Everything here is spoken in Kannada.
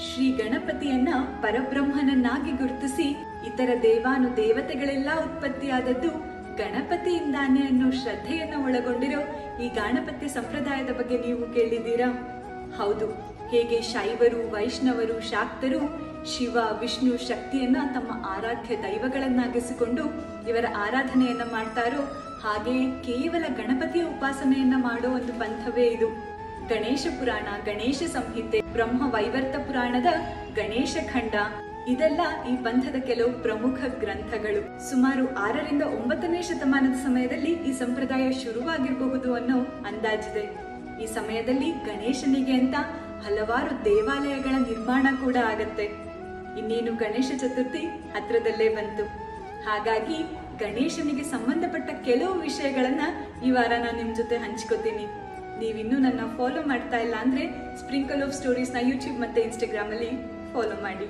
ಶ್ರೀ ಗಣಪತಿಯನ್ನ ಪರಬ್ರಹ್ಮನನ್ನಾಗಿ ಗುರುತಿಸಿ ಇತರ ದೇವಾನು ದೇವತೆಗಳೆಲ್ಲ ಉತ್ಪತ್ತಿಯಾದದ್ದು ಗಣಪತಿಯಿಂದಾನೆ ಅನ್ನೋ ಶ್ರದ್ಧೆಯನ್ನ ಒಳಗೊಂಡಿರೋ ಈ ಗಾಣಪತ್ಯ ಸಂಪ್ರದಾಯದ ಬಗ್ಗೆ ನೀವು ಕೇಳಿದ್ದೀರಾ? ಹೌದು. ಹೇಗೆ ಶೈವರು, ವೈಷ್ಣವರು, ಶಾಕ್ತರು ಶಿವ, ವಿಷ್ಣು, ಶಕ್ತಿಯನ್ನ ತಮ್ಮ ಆರಾಧ್ಯ ದೈವಗಳನ್ನಾಗಿಸಿಕೊಂಡು ಇವರ ಆರಾಧನೆಯನ್ನ ಮಾಡ್ತಾರೋ, ಹಾಗೆ ಕೇವಲ ಗಣಪತಿಯ ಉಪಾಸನೆಯನ್ನ ಮಾಡೋ ಒಂದು ಪಂಥವೇ ಇದು. ಗಣೇಶ ಪುರಾಣ, ಗಣೇಶ ಸಂಹಿತೆ, ಬ್ರಹ್ಮ ವೈವರ್ತ ಪುರಾಣದ ಗಣೇಶ ಖಂಡ ಇದೆಲ್ಲ ಈ ಪಂಥದ ಕೆಲವು ಪ್ರಮುಖ ಗ್ರಂಥಗಳು. ಸುಮಾರು 6ರಿಂದ 9ನೇ ಶತಮಾನದ ಸಮಯದಲ್ಲಿ ಈ ಸಂಪ್ರದಾಯ ಶುರುವಾಗಿರಬಹುದು ಅನ್ನೋ ಅಂದಾಜಿದೆ. ಈ ಸಮಯದಲ್ಲಿ ಗಣೇಶನಿಗೆ ಅಂತ ಹಲವಾರು ದೇವಾಲಯಗಳ ನಿರ್ಮಾಣ ಕೂಡ ಆಗತ್ತೆ. ಇನ್ನೇನು ಗಣೇಶ ಚತುರ್ಥಿ ಹತ್ರದಲ್ಲೇ ಬಂತು. ಹಾಗಾಗಿ ಗಣೇಶನಿಗೆ ಸಂಬಂಧಪಟ್ಟ ಕೆಲವು ವಿಷಯಗಳನ್ನ ಈ ವಾರ ನಾನು ನಿಮ್ ಜೊತೆ ಹಂಚ್ಕೋತೀನಿ. ನೀವಿನ್ನೂ ನನ್ನ ಫಾಲೋ ಮಾಡ್ತಾ ಇಲ್ಲ ಅಂದ್ರೆ ಸ್ಪ್ರಿಂಕಲ್ ಆಫ್ ಸ್ಟೋರೀಸ್ ನ ಯೂಟ್ಯೂಬ್ ಮತ್ತೆ ಇನ್ಸ್ಟಾಗ್ರಾಮ್ ಅಲ್ಲಿ ಫಾಲೋ ಮಾಡಿ.